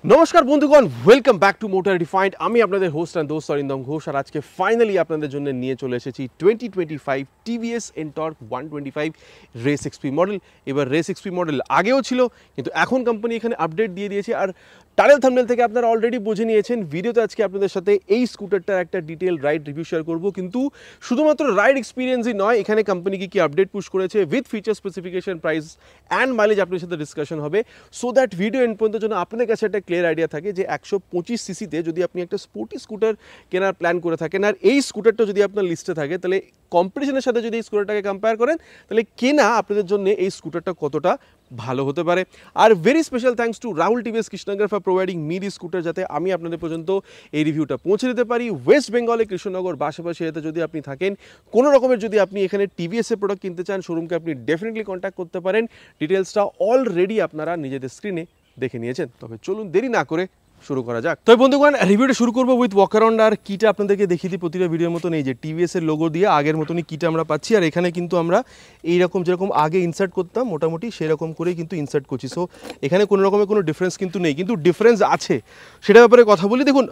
নমস্কার বন্ধুগণ, welcome back to motor defined. আমি আপনাদের হোস্ট অ্যান্ড দোস্ত অরিন্দম ঘোষ, আর আজকে ফাইনালি আপনাদের জন্য নিয়ে চলে এসেছি 2025 TVS NTorq 125 race XP model. এবার রেস এক্সপি মডেল আগেও ছিল, কিন্তু এখন কোম্পানি এখানে আপডেট দিয়ে দিয়েছে। আর টানেল থাম্বনেল থেকে আপনারা অলরেডি বুঝে নিয়েছেন, ভিডিওতে আজকে আপনাদের সাথে এই স্কুটারটার একটা ডিটেল রাইড রিভিউ শেয়ার করবো। কিন্তু শুধুমাত্র রাইড এক্সপিরিয়েন্সই নয়, এখানে কোম্পানি কি আপডেট পুশ করেছে with feature specification, price and mileage আপনার সাথে ডিসকাশন হবে, সো দ্যাট ভিডিও এন্ড পর্যন্ত যেন আপনাদের কাছে একটা ক্লিয়ার আইডিয়া থাকে যে 125 সিসিতে যদি আপনি একটা স্পোর্টি স্কুটার কেনার প্ল্যান করে থাকেন, আর এই স্কুটারটা যদি আপনার লিস্টে থাকে, তাহলে কম্পিটিশনের সাথে যদি এই স্কুটারটাকে কম্পেয়ার করেন, তাহলে কেনা আপনাদের জন্য এই স্কুটারটা কতটা ভালো হতে পারে। Are very special thanks to Rahul TVS Krishnanagar for providing me this scooter, যাতে আমি আপনাদের পর্যন্ত এই রিভিউটা পৌঁছে দিতে পারি। ওয়েস্ট বেঙ্গলে কৃষ্ণনগর আশেপাশে এতে যদি আপনি থাকেন, কোনো রকমের যদি আপনি এখানে টিভিএস এর প্রোডাক্ট কিনতে চান, শোরুমকে আপনি ডেফিনেটলি কন্ট্যাক্ট করতে পারেন। ডিটেলসটা অলরেডি আপনারা নিজেদের স্ক্রিনে দেখে নিয়েছেন। তবে চলুন দেরি না করে শুরু করা যাক। তো বন্ধুগণ, রিভিউটা শুরু করবো উইথ ওয়াক অ্যারাউন্ড। আর কিটা আপনাদেরকে দেখিয়ে দিই প্রতিটা ভিডিওর মতন, এই যে টিভিএস এর লোগো দিয়ে আগের মতনই কিটা আমরা পাচ্ছি। আর এখানে কিন্তু আমরা এইরকম যেরকম আগে ইনসার্ট করতাম মোটামুটি সেরকম করেই কিন্তু ইনসার্ট করছি। সো এখানে কোনো রকমের কোনো ডিফারেন্স কিন্তু নেই, কিন্তু ডিফারেন্স আছে সেটার ব্যাপারে কথা বলি। দেখুন,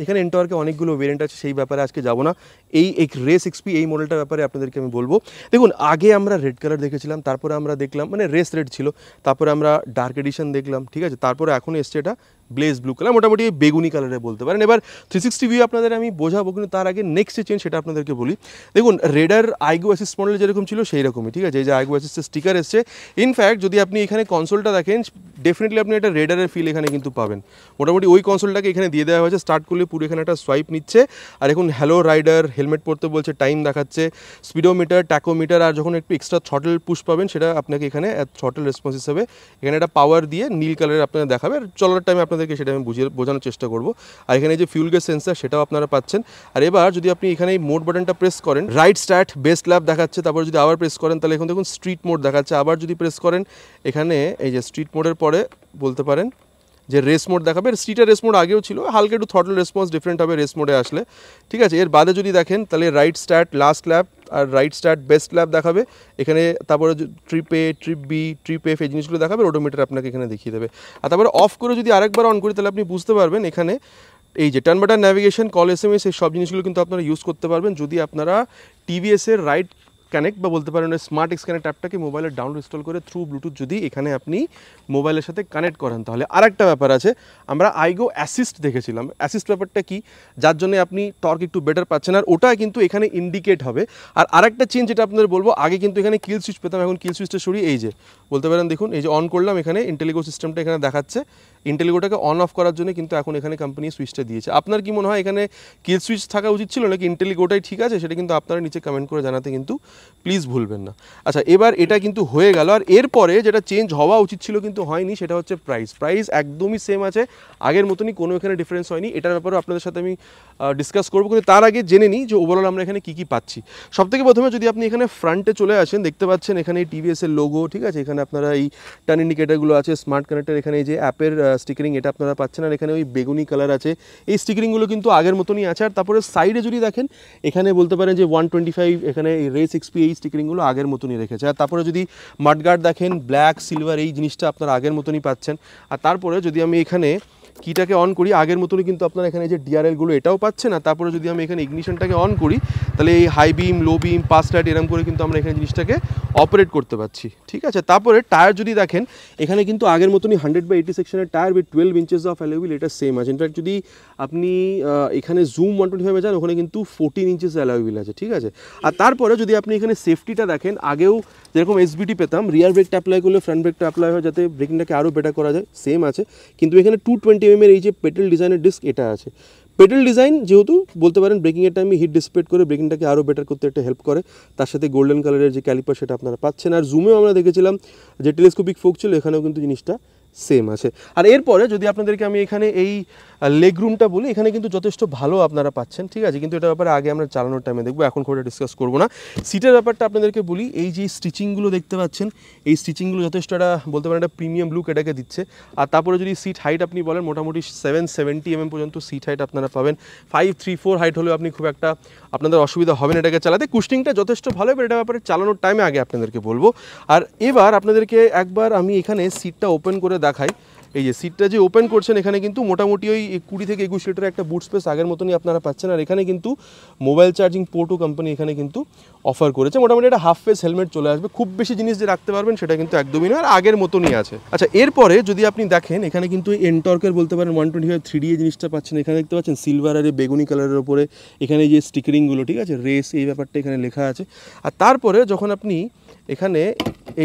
এখানে এনটর্কে অনেকগুলো ভেরিয়েন্ট আছে, সেই ব্যাপারে আজকে যাবো না। এই রেস এক্সপি এই মডেলটার ব্যাপারে আপনাদেরকে আমি বলবো। দেখুন, আগে আমরা রেড কালার দেখেছিলাম, তারপরে আমরা দেখলাম মানে রেস রেড ছিল, তারপরে আমরা ডার্ক এডিশন দেখলাম, ঠিক আছে, তারপরে এখন এসছে এটা ব্লেজ ব্লু কালার, মোটামুটি বেগুনি কালারে বলতে পারেন। এবার 360 ভিউ আপনাদের আমি বোঝাবো, কিন্তু তার আগে নেক্সট চেঞ্জ সেটা আপনাদেরকে বলি। দেখুন, রেডার আইগো অ্যাসিস্ট মডেল যেরকম ছিল সেই রকমই, ঠিক আছে, এই যে আইগো অ্যাসিস্টের স্টিকার এসছে। ইনফ্যাক্ট যদি আপনি এখানে কনসোলটা দেখেন, ডেফিনেটলি আপনি একটা রেডারের ফিল এখানে কিন্তু পাবেন। মোটামুটি ওই কনসোলটাকে এখানে দিয়ে দেওয়া হয়েছে, স্টার্ট করলে পুরো এখানে একটা সোয়াইপ নিচ্ছে। আর এখন হ্যালো রাইডার, হেলমেট পরতে বলছে, টাইম দেখাচ্ছে, স্পিডোমিটার, ট্যাকোমিটার, আর যখন একটু এক্সট্রা থ্রটল পুশ পাবেন সেটা আপনাকে এখানে থ্রটল রেসপন্স হিসেবে এখানে একটা পাওয়ার দিয়ে নীল কালারের আপনারা দেখাবে। আর চলার টাইমে আপনাদেরকে সেটা আমি বোঝানোর চেষ্টা করবো। আর এখানে যে ফিউল গ্যাস সেন্সার সেটাও আপনারা পাচ্ছেন। আর এবার যদি আপনি এখানে এই মোড বাটনটা প্রেস করেন, রাইড স্টার্ট, বেস্ট ল্যাপ দেখাচ্ছে। তারপর যদি আবার প্রেস করেন, তাহলে এখন দেখুন স্ট্রিট মোড দেখাচ্ছে। আবার যদি প্রেস করেন, এখানে এই যে স্ট্রিট মোডের পরে বলতে পারেন যে রেস মোড দেখাবে। স্ট্রিটের রেস মোড আগেও ছিল, হালকা একটু থ্রটল রেসপন্স ডিফারেন্ট হবে রেস মোডে আসলে, ঠিক আছে। এর বাদে যদি দেখেন, তাহলে রাইড স্টার্ট, লাস্ট ল্যাপ, আর রাইড স্টার্ট, বেস্ট ল্যাপ দেখাবে এখানে। তারপরে ট্রিপ এ, ট্রিপ বি, ট্রিপ এফ, এই জিনিসগুলো দেখাবে, ওডোমিটার আপনাকে এখানে দেখিয়ে দেবে। আর তারপরে অফ করে যদি আরেকবার অন করি, তাহলে আপনি বুঝতে পারবেন এখানে এই যে turn button, navigation, call, SMS, এই সব জিনিসগুলো কিন্তু আপনারা ইউজ করতে পারবেন যদি আপনারা টিভিএসের রাইড কানেক্ট বা বলতে পারেন স্মার্ট এক্স কানেক্ট অ্যাপটাকে মোবাইলে ডাউনলোড ইনস্টল করে থ্রু ব্লুটুথ যদি এখানে আপনি মোবাইলের সাথে কানেক্ট করেন। তাহলে আরেকটা ব্যাপার আছে, আমরা আইগো অ্যাসিস্ট দেখেছিলাম। অ্যাসিস্ট ব্যাপারটা কি, যার জন্য আপনি টর্ক একটু বেটার পাচ্ছেন, আর ওটা কিন্তু এখানে ইন্ডিকেট হবে। আর আরেকটা চেঞ্জ যেটা আপনাদের বলবো, আগে কিন্তু এখানে কিল সুইচ পেতাম, এখন কিল সুইচটা সরিয়ে এই যে বলতে পারেন দেখুন, এই যে অন করলাম, এখানে ইন্টেলিগো সিস্টেমটা এখানে দেখাচ্ছে। ইন্টেলিগোটাকে অন অফ করার জন্য কিন্তু এখন এখানে কোম্পানি সুইচটা দিয়েছে। আপনার কি মনে হয় এখানে কিল সুইচ থাকা উচিত ছিল নাকি ইন্টেলিগোটাই ঠিক আছে, সেটা কিন্তু আপনারা নিচে কমেন্ট করে জানাতে কিন্তু প্লিজ ভুলবেন না। আচ্ছা, এবার এটা কিন্তু হয়ে গেল। আর এরপরে যেটা চেঞ্জ হওয়া উচিত ছিল কিন্তু হয়নি, সেটা হচ্ছে প্রাইস একদমই সেম আছে, আগের মতনই, কোনো এখানে ডিফারেন্স হয়নি। এটার ব্যাপারে আপনাদের সাথে আমি ডিসকাস করবো, কিন্তু তার আগে জেনে নিই যে ওভারঅল আমরা এখানে কী পাচ্ছি। সবথেকে প্রথমে যদি আপনি এখানে ফ্রন্টে চলে আসেন, দেখতে পাচ্ছেন এখানে এই টিভিএসের লোগো, ঠিক আছে, এখানে আপনারা এই টার্ন ইন্ডিকেটারগুলো আছে, স্মার্ট কানেক্টার, এখানে এই যে অ্যাপের স্টিকারিং এটা আপনারা পাচ্ছেন। আর এখানে ওই বেগুনি কালার আছে, এই স্টিকারিংগুলো কিন্তু আগের মতনই আছে। আর তারপরে সাইডে যদি দেখেন, এখানে বলতে পারেন যে 125 এখানে এই রেস এক্সপি এই স্টিকারিংগুলো আগের মতনই রেখেছে। আর তারপরে যদি মাডগার্ড দেখেন, ব্ল্যাক, সিলভার, এই জিনিসটা আপনারা আগের মতনই পাচ্ছেন। আর তারপরে যদি আমি এখানে কিটাকে অন করি, আগের মতনই কিন্তু আপনারা এখানে যে ডিআরএলগুলো এটাও পাচ্ছেন। আর তারপরে যদি আমি এখানে ইগনিশনটাকে অন করি, তাহলে এই হাই বিম, লো বিম, পাস লাইট এরকম করে কিন্তু আমরা এখানে জিনিসটাকে অপারেট করতে পারছি, ঠিক আছে। তারপরে টায়ার যদি দেখেন, এখানে কিন্তু আগের মতনই 100/80 সেকশনের tyre with 12 inches of alloy wheel, এটা সেম আছে। ইনফ্যাক্ট যদি আপনি এখানে জুম 125 যান, ওখানে কিন্তু 14 ইঞ্চেস অ্যালয় হুইল আছে, ঠিক আছে। আর তারপরে যদি আপনি এখানে সেফটিটা দেখেন, আগেও যেরকম এসবিটি পেতাম, রিয়ার ব্রেকটা অ্যাপ্লাই করলে ফ্রন্ট ব্রেকটা অ্যাপ্লাই হয় যাতে ব্রেকিংটাকে আরও বেটার করা যায়, সেম আছে। কিন্তু এখানে 220mm এই যে পেডেল ডিজাইনের ডিস্ক এটা আছে। পেডেল ডিজাইন যেহেতু বলতে পারেন ব্রেকিংয়ের টাইমে হিট ডিসিপেট করে ব্রেকিংটাকে আরও বেটার করতে একটা হেল্প করে। তার সাথে গোল্ডেন কালারের যে ক্যালিপার সেটা আপনারা পাচ্ছেন। আর জুমেও আমরা দেখেছিলাম যে টেলিস্কোপিক ফোক ছিল, এখানেও কিন্তু জিনিসটা সেম আছে। আর এরপরে যদি আপনাদেরকে আমি এখানে এই লেগ রুমটা বলি, এখানে কিন্তু যথেষ্ট ভালো আপনারা পাচ্ছেন, ঠিক আছে। কিন্তু এটার ব্যাপারে আগে আমরা চালানোর টাইমে দেখবো, এখন করে ডিসকাস করবো না। সিটের ব্যাপারটা আপনাদেরকে বলি, এই যে স্টিচিংগুলো দেখতে পাচ্ছেন, এই স্টিচিংগুলো যথেষ্ট একটা বলতে পারেন একটা প্রিমিয়াম লুক এটাকে দিচ্ছে। আর তারপরে যদি সিট হাইট আপনি বলেন, মোটামুটি 770mm পর্যন্ত সিট হাইট আপনারা পাবেন। 534 হাইট হলেও আপনি খুব একটা আপনাদের অসুবিধা হবে না এটাকে চালাতে। কুশনিংটা যথেষ্ট ভালো, এবার এটা ব্যাপারে চালানোর টাইমে আগে আপনাদেরকে বলবো। আর এবার আপনাদেরকে একবার আমি এখানে সিটটা ওপেন করে দেখাই, এই যে সিটটা যে ওপেন করছেন এখানে কিন্তু মোটামুটি ওই 20 থেকে 21 লিটারের একটা বুট স্পেস আগের মতনই আপনারা পাচ্ছেন। আর এখানে কিন্তু মোবাইল চার্জিং পোর্টও কোম্পানি এখানে কিন্তু অফার করেছে। মোটামুটি একটা হাফ ফেস হেলমেট চলে আসবে, খুব বেশি জিনিস যে রাখতে পারবেন সেটা কিন্তু একদমই নয়, আর আগের মতনই আছে। আচ্ছা, এরপরে যদি আপনি দেখেন এখানে কিন্তু এনটর্কের বলতে পারেন 125 3D জিনিসটা পাচ্ছেন। এখানে দেখতে পাচ্ছেন সিলভার আর বেগুনি কালারের উপরে এখানে যে স্টিকারিংগুলো, ঠিক আছে, রেস এই ব্যাপারটা এখানে লেখা আছে। আর তারপরে যখন আপনি এখানে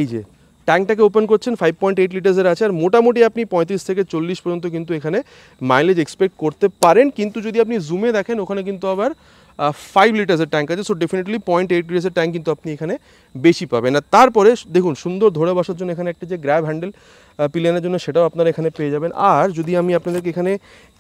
এই যে ট্যাঙ্কটাকে ওপেন করছেন 5.8 লিটার্সের আছে, আর মোটামুটি আপনি 35 থেকে 40 পর্যন্ত কিন্তু এখানে মাইলেজ এক্সপেক্ট করতে পারেন। কিন্তু যদি আপনি জুমে দেখেন ওখানে কিন্তু আবার 5 লিটার্সের ট্যাঙ্ক আছে, সো ডেফিনেটলি 0.8 লিটার্সের ট্যাঙ্ক কিন্তু আপনি এখানে বেশি পাবেন। আর তারপরে দেখুন সুন্দর ধরে বসার জন্য এখানে একটা যে গ্র্যাব হ্যান্ডেল পিলিয়নের জন্য সেটাও আপনারা এখানে পেয়ে যাবেন। আর যদি আমি আপনাদেরকে এখানে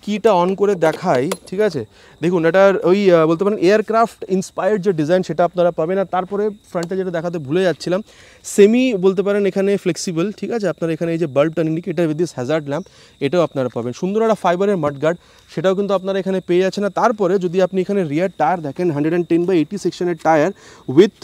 কিটা অন করে দেখাই, ঠিক আছে, দেখুন এটার ওই বলতে পারেন এয়ারক্রাফট ইন্সপায়ার্ড যে ডিজাইন সেটা আপনারা পাবেন। আর তারপরে ফ্রন্টে যেটা দেখাতে ভুলে যাচ্ছিলাম, সেমি বলতে পারেন এখানে ফ্লেক্সিবল, ঠিক আছে, আপনারা এখানে এই যে bulb turn indicator with this Hazard lamp এটাও আপনারা পাবেন। সুন্দর একটা ফাইবারের মাডগার্ড সেটাও কিন্তু আপনারা এখানে পেয়ে যাচ্ছেন। না তারপরে যদি আপনি এখানে রিয়ার টায়ার দেখেন 110/80 সেকশনের tyre with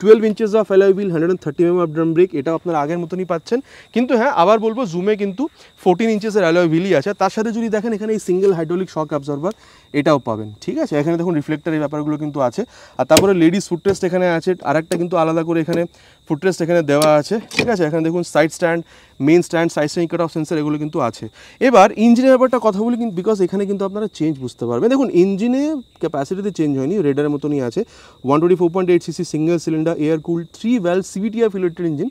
12 inches of alloy wheel, 130 mm of drum brake, এটাও আপনারা আগের মতনই পাচ্ছেন। কিন্তু হ্যাঁ আবার বলবো জুমে কিন্তু 14 ইঞ্চেসের অ্যালয় হুইলই আছে। তার সাথে যদি দেখেন এখানে এই সিঙ্গেল হাইড্রোলিক শক অ্যাবজর্বার এটাও পাবেন, ঠিক আছে। এখানে দেখুন রিফ্লেক্টর এই ব্যাপারগুলো কিন্তু আছে। আর তারপরে লেডিস ফুটরেস্ট এখানে আছে, আর একটা কিন্তু আলাদা করে এখানে ফুটরেস্ট এখানে দেওয়া আছে, ঠিক আছে। এখানে দেখুন side stand, main stand, side stand cut off sensor এগুলো কিন্তু আছে। এবার ইঞ্জিনের ব্যাপারটা কথা বলি কিন্তু, বিকজ এখানে কিন্তু আপনারা চেঞ্জ বুঝতে পারবেন। দেখুন ইঞ্জিনে ক্যাপাসিটিতে চেঞ্জ হয়নি, রেডারের মতনই আছে। 124.8 cc single cylinder air cooled 3 valve CVT filter engine.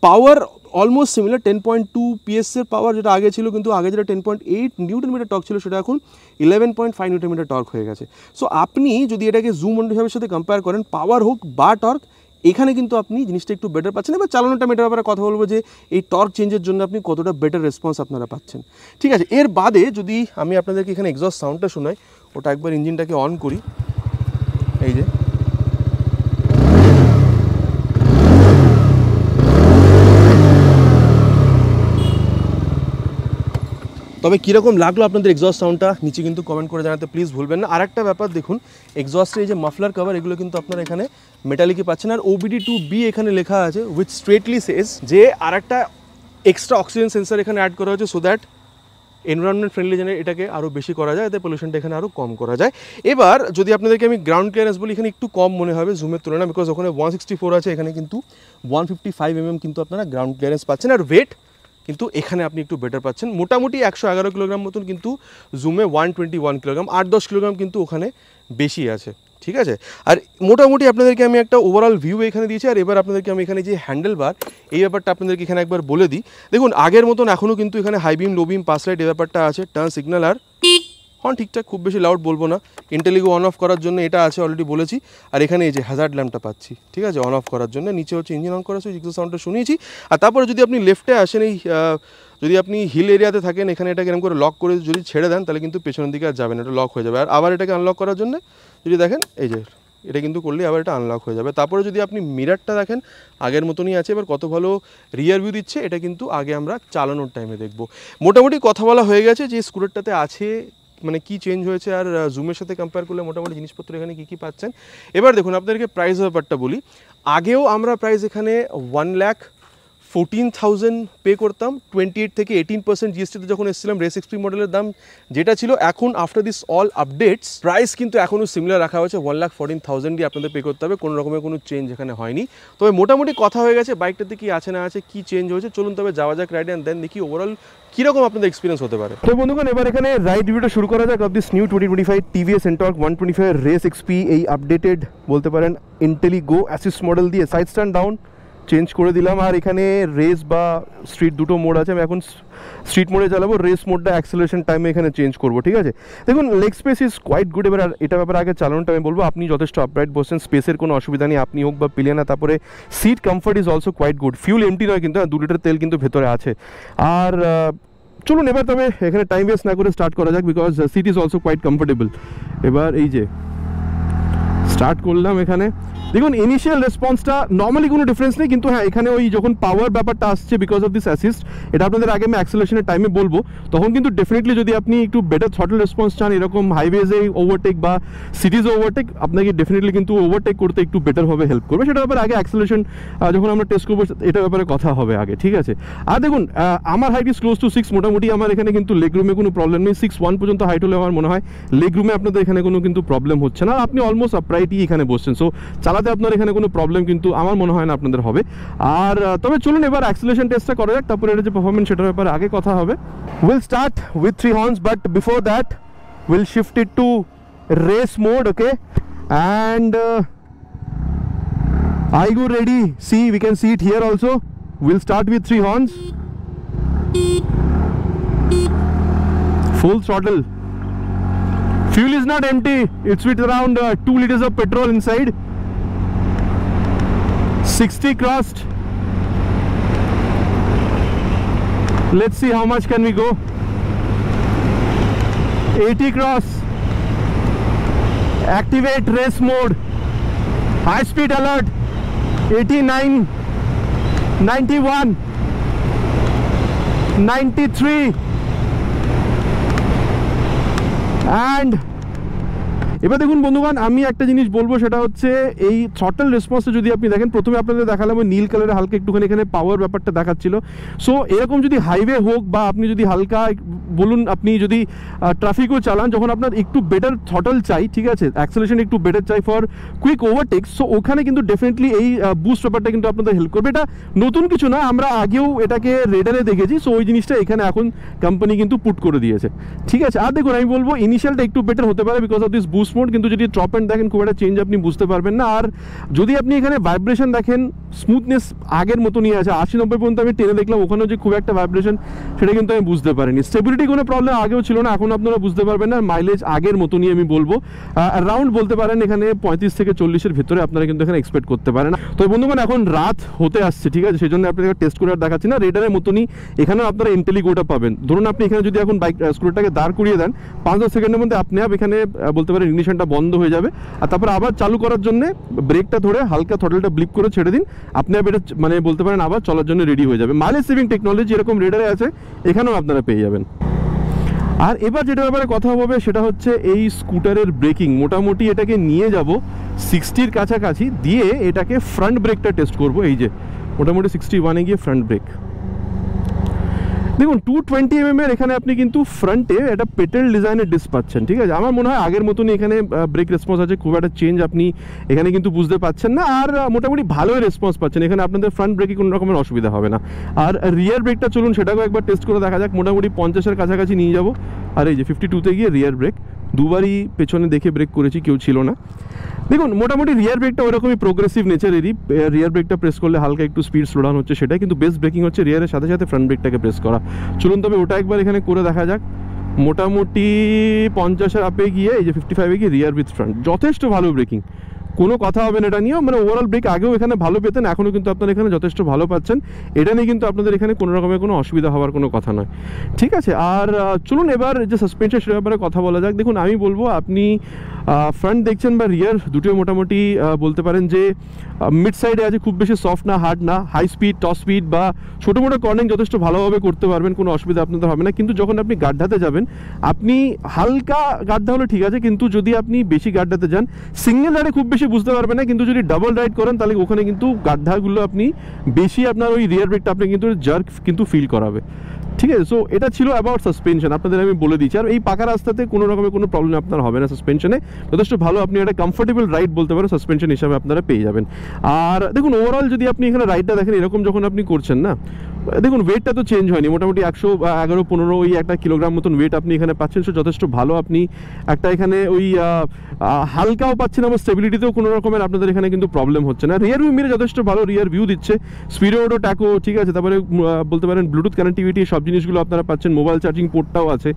Power almost similar, 10.2 PS এর পাওয়ার যেটা আগে ছিল, কিন্তু আগে যেটা 10.8 নিউটন মিটার টর্ক ছিল সেটা এখন 11.5 নিউটন মিটার টর্ক হয়ে গেছে। সো আপনি যদি এটাকে জুম 125 সাথে কম্পেয়ার করেন, পাওয়ার হোক বা টর্ক, এখানে কিন্তু আপনি জিনিসটা একটু বেটার পাচ্ছেন। এবার চালানোটা মেটার ব্যাপারে কথা বলবো যে এই টর্ক চেঞ্জের জন্য আপনি কতটা বেটার রেসপন্স আপনারা পাচ্ছেন, ঠিক আছে। এর বাদে যদি আমি আপনাদেরকে এখানে এক্সস্ট সাউন্ডটা শোনাই, ওটা একবার ইঞ্জিনটাকে অন করি, এই যে তবে কীরকম লাগলো আপনাদের এক্সস্ট সাউন্ডটা নিচে কিন্তু কমেন্ট করে জানাতে প্লিজ ভুলবেন না। আর একটা ব্যাপার দেখুন, এক্সস্টের এই যে মাফলার কভার এগুলো কিন্তু আপনারা এখানে মেটালিকই পাচ্ছেন। আর OBD2B এখানে লেখা আছে উইথ স্ট্রেটলি সেজ যে আর একটা এক্সট্রা অক্সিজেন সেন্সার এখানে অ্যাড করা হয়েছে, সো দ্যাট এনভায়রনমেন্ট ফ্রেন্ডলি যেন এটাকে আরও বেশি করা যায়, এতে পলিউশনটা এখানে আরও কম করা যায়। এবার যদি আপনাদেরকে আমি গ্রাউন্ড ক্লিয়ারেন্স বলি, এখানে একটু কম মনে হবে জুমের তুলনায়, বিকজ ওখানে 164 আছে, এখানে কিন্তু 155 mm কিন্তু আপনারা গ্রাউন্ড ক্লিয়ারেন্স পাচ্ছেন। আর ওয়েট কিন্তু এখানে আপনি একটু বেটার পাচ্ছেন, মোটামুটি 111 কিলোগ্রাম মতন, কিন্তু জুমে 121 কিলোগ্রাম, 8-10 কিলোগ্রাম কিন্তু ওখানে বেশি আছে, ঠিক আছে। আর মোটামুটি আপনাদেরকে আমি একটা ওভারঅল ভিউ এখানে দিয়েছি। আর এবার আপনাদেরকে আমি এখানে যে হ্যান্ডেল বার এই ব্যাপারটা আপনাদেরকে এখানে একবার বলে দিই। দেখুন আগের মতন এখনও কিন্তু এখানে হাই বিম, লো বিম, পাস লাইট এই ব্যাপারটা আছে, টার্ন সিগন্যাল আর হর্ন ঠিকঠাক, খুব বেশি লাউড বলবো না। ইন্টেলিগো অন অফ করার জন্য এটা আছে, অলরেডি বলেছি। আর এখানে এই যে হ্যাজার্ড ল্যাম্পটা পাচ্ছি, ঠিক আছে, অন অফ করার জন্য। নিচে হচ্ছে ইঞ্জিন অন করা, এক্সস্ট সাউন্ডটা শুনিয়েছি। আর তারপরে যদি আপনি লেফটে আসেন, এই যদি আপনি হিল এরিয়াতে থাকেন, এখানে এটাকে এরকম করে লক করে যদি ছেড়ে দেন তাহলে কিন্তু পেছনের দিকে আর যাবেন, এটা লক হয়ে যাবে। আর আবার এটাকে আনলক করার জন্য যদি দেখেন এই যে এটা কিন্তু করলে আবার এটা আনলক হয়ে যাবে। তারপরে যদি আপনি মিরারটা দেখেন আগের মতনই আছে। এবার কত ভালো রিয়ার ভিউ দিচ্ছে এটা কিন্তু আগে আমরা চালানোর টাইমে দেখব। মোটামুটি কথা বলা হয়ে গেছে যে স্কুটারটাতে আছে মানে কি চেঞ্জ হয়েছে, আর জুমের সাথে কম্পেয়ার করলে মোটামুটি জিনিসপত্র এখানে কী কী পাচ্ছেন। এবার দেখুন আপনাদেরকে প্রাইস ব্যাপারটা বলি। আগেও আমরা প্রাইস এখানে 1,14,000 পে করতাম, 28 থেকে 18% জিএসটিতে যখন এসেছিলাম। রেস এক্সপি মডেলের দাম যেটা ছিল, এখন after this all updates price কিন্তু এখনও সিমিলার রাখা হয়েছে, 1,14,000 আপনাদের পে করতে হবে, কোনো রকমের কোনো চেঞ্জ এখানে হয়নি। তবে মোটামুটি কথা হয়ে গেছে বাইকটাতে কি আছে না আছে, কি চেঞ্জ হয়েছে, চলুন তবে যাওয়া যাক রাইডে, অ্যান্ড দেন দেখি ওভারঅল কীরকম আপনাদের এক্সপিরিয়েন্স হতে পারে। তো বন্ধুগণ এবার এখানে রাইড রিভিউটা শুরু করা যাক of this new 2025 TVS NTorq 125 race XP, এই আপডেটেড বলতে পারেন ইন্টেলিগো অ্যাসিস্ট মডেল দিয়ে সাইড স্ট্যান্ড ডাউন চেঞ্জ করে দিলাম। আর এখানে রেস বা স্ট্রিট দুটো মোড আছে, আমি এখন স্ট্রিট মোডে চালাবো, রেস মোডটা অ্যাক্সেলারেশন টাইমে এখানে চেঞ্জ করবো, ঠিক আছে। দেখুন leg space is quite good. এবার এটা ব্যাপারে আগে চালানোটা আমি বলবো, আপনি যথেষ্ট আপরাইট বসছেন, স্পেসের কোনো অসুবিধা নেই, আপনি হোক বা পিলিয়ানা। তারপরে seat comfort is also quite good, fuel empty নয় কিন্তু, 2 লিটার তেল কিন্তু ভেতরে আছে। আর চলুন এবার তবে এখানে টাইম ওয়েস্ট না করে স্টার্ট করা যাক, because seat is also quite comfortable. এবার এই যে স্টার্ট করলাম এখানে। দেখুন ইনিশিয়াল রেসপন্সটা নর্মালি কোনো ডিফারেন্স নেই, কিন্তু হ্যাঁ এখানে ওই যখন পাওয়ার ব্যাপারটা আসছে বিকজ অফ দিস অ্যাসিস্ট, এটা আপনাদের আগে আমি অ্যাক্সেলারেশনের টাইমে বলবো, তখন কিন্তু ডেফিনেটলি যদি আপনি একটু বেটার থ্রটল রেসপন্স চান, এরকম হাইওয়েজে ওভারটেক বা সিটিজে ওভারটেক, আপনাকে ডেফিনেটলি কিন্তু ওভারটেক করতে একটু বেটারভাবে হেল্প করবে। সেটার ব্যাপারে আগে অ্যাক্সেলারেশন যখন আমরা টেস্ট করবো এটার ব্যাপারে কথা হবে আগে, ঠিক আছে। আর দেখুন আমার হাইট ইজ ক্লোজ টু 6, মোটামুটি আমার এখানে কিন্তু লেগ রুমে কোনো প্রবলেম নেই। 6'1" পর্যন্ত হাইট হলে আমার মনে হয় লেগ রুমে আপনাদের এখানে কোনো কিন্তু প্রবলেম হচ্ছে না, আপনি অলমোস্ট আপরাইটই এখানে বসছেন, সো চালাতে আপনার এখানে কোনো প্রবলেম কিন্তু আমার মনে হয় না আপনাদের হবে। আর তবে চলুন এবার অ্যাক্সেলারেশন টেস্টটা করা যাক, তারপরে এটা যে পারফরমেন্স সেটার ব্যাপারে আগে কথা হবে। Will start with 3 horns, but before that will shift it to race mode, okay. And I go ready. See, we can see it here also. We'll start with 3 horns. Full throttle. Fuel is not empty. It's with around 2 liters of petrol inside. 60 crossed. Let's see how much can we go. 80 cross. Activate race mode. High speed alert. 89, 91, 93, and এবার দেখুন বন্ধুগণ, আমি একটা জিনিস বলবো, সেটা হচ্ছে এই থ্রটল রেসপন্সটা যদি আপনি দেখেন, প্রথমে আপনাদের দেখালাম ওই নীল কালারের হালকা একটুখানি এখানে পাওয়ার ব্যাপারটা দেখাচ্ছিল। সো এরকম যদি হাইওয়ে হোক বা আপনি যদি হালকা বলুন, আপনি যদি ট্রাফিকও চালান, যখন আপনার একটু বেটার থ্রটল চাই, ঠিক আছে, অ্যাক্সেলারেশন একটু বেটার চাই ফর কুইক ওভারটেক, সো ওখানে কিন্তু ডেফিনেটলি এই বুস্ট ব্যাপারটা কিন্তু আপনাদের হেল্প করবে। এটা নতুন কিছু না, আমরা আগেও এটাকে রেডারে দেখেছি, সো ওই জিনিসটা এখানে এখন কোম্পানি কিন্তু পুট করে দিয়েছে, ঠিক আছে। আর দেখুন আমি বলবো ইনিশিয়ালটা একটু বেটার হতে পারে because of this boost mode, কিন্তু যদি টপ এন্ড দেখেন খুব একটা চেঞ্জ আপনি বুঝতে পারবেন না। আর যদি আপনি এখানে ভাইব্রেশন দেখেন, স্মুথনেস আগের মতনই আছে, 80-90 পর্যন্ত আমি টেনে দেখলাম, ওখানেও যে খুব একটা ভাইব্রেশন সেটা কিন্তু আমি বুঝতে পারিনি। স্টেবিলিটি কোনো প্রবলেম আগেও ছিল না, এখন আপনারা বুঝতে পারবেন না। মাইলেজ আগের মতনই আমি বলবো, রাউন্ড বলতে পারেন এখানে 35 থেকে 40-এর ভিতরে আপনারা কিন্তু এখানে এক্সপেক্ট করতে পারেন। তো বন্ধুগণ এখন রাত হতে আসছে, ঠিক আছে, সেই জন্য আপনাদের টেস্ট করে আর দেখাচ্ছি না। রেডারের মতনই এখানেও আপনারা ইন্টেলিগোটা পাবেন। ধরুন আপনি এখানে যদি এখন বাইক স্কুটারটাকে দাঁড় করিয়ে দেন, 5-10 সেকেন্ডের মধ্যে আপনি এখানে বলতে পারেন ইগনিশনটা বন্ধ হয়ে যাবে, আর তারপর আবার চালু করার জন্য ব্রেকটা ধরে হালকা থ্রটলটা ব্লিপ করে ছেড়ে দিন, আপনি এটা মানে বলতে পারেন আবার চলার জন্য রেডি হয়ে যাবে। মাইলেজ সেভিং টেকনোলজি এরকম রেডারে আছে, এখানেও আপনারা পেয়ে যাবেন। আর এবার যেটা ব্যাপারে কথা হবে সেটা হচ্ছে এই স্কুটারের ব্রেকিং। মোটামুটি এটাকে নিয়ে যাব 60-র কাছাকাছি, দিয়ে এটাকে ফ্রন্ট ব্রেকটা টেস্ট করব। এই যে মোটামুটি 61-এ গিয়ে ফ্রন্ট ব্রেক। দেখুন 220 mm এখানে আপনি কিন্তু ফ্রন্টে একটা পেটেল ডিজাইনের ডিস্ক পাচ্ছেন, ঠিক আছে। আমার মনে হয় আগের মতনই এখানে ব্রেক রেসপন্স আছে, খুব একটা চেঞ্জ আপনি এখানে কিন্তু বুঝতে পাচ্ছেন না, আর মোটামুটি ভালোই রেসপন্স পাচ্ছেন এখানে, আপনাদের ফ্রন্ট ব্রেকে কোনো রকমের অসুবিধা হবে না। আর রিয়ার ব্রেকটা চলুন সেটাকেও একবার টেস্ট করে দেখা যাক। মোটামুটি 50-এর কাছাকাছি নিয়ে যাব। আর এই যে 52-তে গিয়ে রিয়ার ব্রেক, দুবারই পেছনে দেখে ব্রেক করেছি, কেউ ছিল না। দেখুন মোটামুটি রিয়ার ব্রেকটা ওরকমই প্রোগ্রেসিভ নেচারেরই, রিয়ার ব্রেকটা প্রেস করলে হালকা একটু স্পিড স্লো ডাউন হচ্ছে সেটাই, কিন্তু বেস্ট ব্রেকিং হচ্ছে রিয়ারের সাথে সাথে ফ্রন্ট ব্রেকটাকে প্রেস করা। চলুন তবে ওটা একবার এখানে করে দেখা যাক। মোটামুটি 50-এর আপে গিয়ে এই যে 55-এ গিয়ে রিয়ার উইথ ফ্রন্ট, যথেষ্ট ভালো ব্রেকিং, কোনো কথা হবে না এটা নিয়েও। মানে ওভারঅল ব্রেক আগেও এখানে ভালো পেতেন, এখনও কিন্তু আপনারা এখানে যথেষ্ট ভালো পাচ্ছেন, এটা নিয়ে কিন্তু আপনাদের এখানে কোনো রকমের কোনো অসুবিধা হওয়ার কোনো কথা নয়, ঠিক আছে। আর চলুন এবার যে সাসপেনশন সেটার ব্যাপারে কথা বলা যাক। দেখুন আমি বলবো আপনি ফ্রন্ট দেখছেন বা রিয়ার দুটোই মোটামুটি বলতে পারেন যে মিড সাইডে আছে, খুব বেশি সফট না হার্ড না, হাই স্পিড টপ স্পিড বা ছোটো মোটো কর্নিং যথেষ্ট ভালোভাবে করতে পারবেন, কোনো অসুবিধা আপনাদের হবে না। কিন্তু যখন আপনি গাড্ডাতে যাবেন, আপনি হালকা গাড্ডা হলে ঠিক আছে, কিন্তু যদি আপনি বেশি গাড্ডাতে যান, সিঙ্গেল রাইডে খুব বেশি বুঝতে পারবেন না, কিন্তু যদি ডাবল রাইড করেন তাহলে ওখানে কিন্তু গাড্ডাগুলো আপনি বেশি আপনার ওই রিয়ার ব্রেকটা আপনি কিন্তু জার্ক কিন্তু ফিল করাবে, ঠিক আছে। সো এটা ছিল অ্যাবাউট সাসপেনশন, আপনাদের আমি বলে দিচ্ছি। আর এই পাকা রাস্তাতে কোনো রকমের কোনো প্রবলেম আপনার হবে না সাসপেনশনে, যথেষ্ট ভালো আপনি একটা কমফোর্টেবল রাইড বলতে পারেন সাসপেনশন হিসাবে আপনারা পেয়ে যাবেন। আর দেখুন ওভারঅল যদি আপনি এখানে রাইডটা দেখেন, এরকম যখন আপনি করছেন না, দেখুন ওয়েটটা তো চেঞ্জ হয়নি, মোটামুটি 111-15 ওই 1 কিলোগ্রাম মতন ওয়েট আপনি এখানে পাচ্ছেন, সো যথেষ্ট ভালো। আপনি একটা এখানে ওই হালকাও পাচ্ছেন, আমার স্টেবিলিটিতেও কোনো রকমের আপনাদের এখানে কিন্তু প্রবলেম হচ্ছে না। রিয়ার ভিউ মিরে যথেষ্ট ভালো রিয়ার ভিউ দিচ্ছে, স্পিডো ট্যাকো, ঠিক আছে। তারপরে বলতে পারেন ব্লুটুথ কানেক্টিভিটি, সব জিনিসগুলো আপনারা পাচ্ছেন, মোবাইল চার্জিং পোর্টটাও আছে।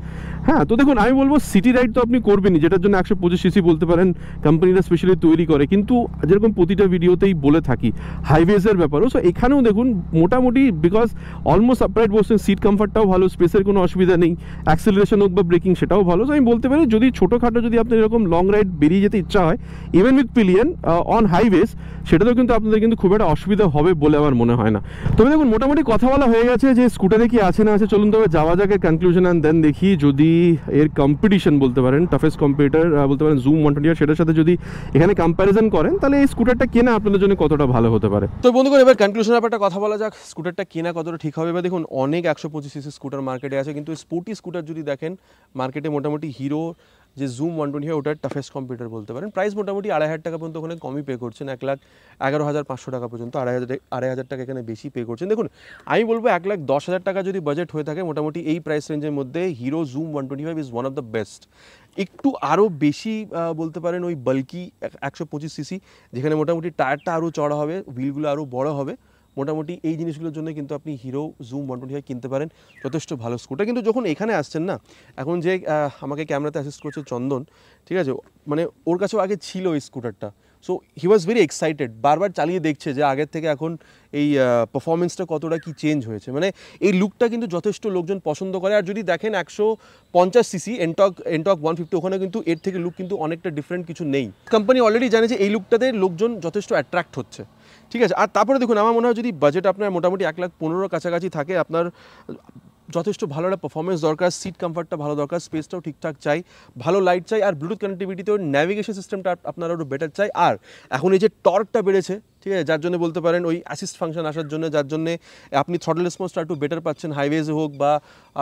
হ্যাঁ, তো দেখুন আমি বলবো সিটি রাইড তো আপনি করবেনই, যেটার জন্য 125cc বলতে পারেন কোম্পানিরা স্পেশালি তৈরি করে, কিন্তু যেরকম প্রতিটা ভিডিওতেই বলে থাকি হাইওয়েজের ব্যাপারও, সো এখানেও দেখুন মোটামুটি বিকজ অলমোস্ট আপরাইট বসছেন, সিট কমফর্টটাও ভালো, স্পেসের কোনো অসুবিধা নেই, অ্যাক্সেলারেশন হোক বা ব্রেকিং সেটাও ভালো। সো আমি বলতে পারি যদি ছোটোখাটো যদি আপনার এরকম লং রাইড বেরিয়ে যেতে ইচ্ছা হয় even with pillion on highways, সেটাতেও কিন্তু আপনাদের কিন্তু খুব একটা অসুবিধা হবে বলে আমার মনে হয় না। তবে দেখুন মোটামুটি কথা বলা হয়ে গেছে যে স্কুটারে কি আছে না আছে, চলুন তবে যাওয়া যাক কনক্লুশন অ্যান্ড দেন দেখি যদি এর কম্পিটিশন বলতে পারেন, টাফেস্ট কম্পিটিটর বলতে পারেন জুম 120, সেটার সাথে যদি এখানে কম্প্যারিজন করেন তাহলে এই স্কুটারটা কেনা আপনাদের জন্য কতটা ভালো হতে পারে। তো বন্ধুগণ এবার কনক্লুশনের ব্যাপারটা কথা বলা যাক, স্কুটারটা কেনা কতটা ঠিক হবে। এবার দেখুন অনেক 125cc স্কুটার মার্কেটে আছে, কিন্তু স্পোর্টি স্কুটার যদি দেখেন মার্কেটে মোটামুটি হিরো যে জুম 120 হয় ওটার টাফেস্ট কম্পিউটার বলতে পারেন। প্রাইস মোটামুটি 2,500 টাকা পর্যন্ত ওখানে কমই পে করছেন, 1,11,500 টাকা পর্যন্ত, 2,500 টাকা এখানে বেশি পে করছেন। দেখুন আমি বলবো 1,10,000 টাকা যদি বাজেট হয়ে থাকে মোটামুটি এই প্রাইস রেঞ্জের মধ্যে hero zoom 125 is one of the best. একটু আরও বেশি বলতে পারেন ওই বাল্কি 125cc, যেখানে মোটামুটি টায়ারটা আরও চড়া হবে, হুইলগুলো আরও বড় হবে, মোটামুটি এই জিনিসগুলোর জন্য কিন্তু আপনি হিরো জুম 125 কিনতে পারেন, যথেষ্ট ভালো স্কুটার। কিন্তু যখন এখানে আসছেন না, এখন যে আমাকে ক্যামেরাতে অ্যাসিস্ট করছে চন্দন, ঠিক আছে, মানে ওর কাছেও আগে ছিল এই স্কুটারটা, so he was very excited, বারবার চালিয়ে দেখছে যে আগের থেকে এখন এই পারফরমেন্সটা কতটা কি চেঞ্জ হয়েছে, মানে এই লুকটা কিন্তু যথেষ্ট লোকজন পছন্দ করে। আর যদি দেখেন 150cc এনটক 150, ওখানে কিন্তু এর থেকে লুক কিন্তু অনেকটা ডিফারেন্ট কিছু নেই। কোম্পানি অলরেডি জানে যে এই লুকটাতে লোকজন যথেষ্ট অ্যাট্রাক্ট হচ্ছে, ঠিক আছে। আর তারপরে দেখুন আমার মনে হয় যদি বাজেট আপনার মোটামুটি 1,15,000 কাছাকাছি থাকে, আপনার যথেষ্ট ভালো একটা পারফরমেন্স দরকার, সিট কমফর্টটা ভালো দরকার, স্পেসটাও ঠিকঠাক চাই, ভালো লাইট চাই, আর ব্লুটুথ কানেক্টিভিটিতেও ন্যাভিগেশন সিস্টেমটা আপনার আরও বেটার চাই। আর এখন এই যে টর্কটা বেড়েছে, ঠিক আছে, যার জন্য বলতে পারেন ওই অ্যাসিস্ট ফাংশন আসার জন্য, যার জন্য আপনি থ্রটল রেসপন্সটা একটু বেটার পাচ্ছেন, হাইওয়েজে হোক বা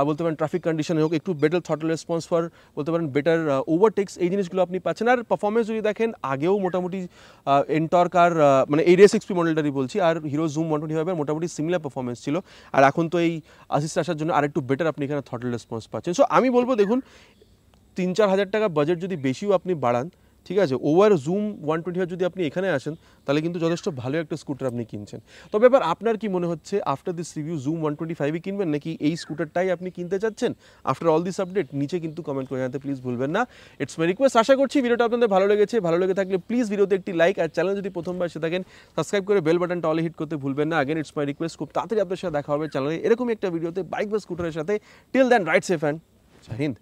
বলতে পারেন ট্রাফিক কন্ডিশনে হোক, একটু বেটার থ্রটল রেসপন্স ফর বলতে পারেন বেটার ওভারটেক্স, এই জিনিসগুলো আপনি পাচ্ছেন। আর পারফরমেন্স যদি দেখেন আগেও মোটামুটি এনটর্ক আর মানে এই রেস এক্সপি মডেলটারই বলছি, আর হিরো জুম 125 মোটামুটি সিমিলার পারফরমেন্স ছিল, আর এখন তো এই অ্যাসিস্ট আসার জন্য আরেকটু বেটার আপনি এখানে থ্রটল রেসপন্স পাচ্ছেন। সো আমি বলবো দেখুন 3-4 হাজার টাকা বাজেট যদি বেশিও আপনি বাড়ান, ঠিক আছে, ওভার জুম 125 যদি আপনি এখানে আসেন তাহলে কিন্তু যথেষ্ট ভালো একটা স্কুটার আপনি কিনছেন। তবে এবার আপনার কি মনে হচ্ছে আফটার দিস রিভিউ জুম 125 কিনবেন নাকি এই স্কুটারটাই আপনি কিনতে চাচ্ছেন? আফটার অল দিস আপডেট নিচে কিন্তু কমেন্ট করে জানাতে প্লিজ ভুলবেন না। It's my request. আশা করছি ভিডিওটা আপনাদের ভালো লেগেছে, ভালো লেগে থাকলে প্লিজ ভিডিওতে একটি লাইক, আর চ্যানেল যদি প্রথমবার এসে থাকেন সাবস্ক্রাইব করে বেল বাটনটা অলে হিট করতে ভুলবেন না। আগেন ইটস মাই রিকোয়েস্ট, খুব তাড়াতাড়ি আপনার সাথে দেখা হবে চ্যানেলে এরকমই একটা ভিডিওতে বাইক বা স্কুটারের সাথে। Till then ride safe and জয় হিন্দ।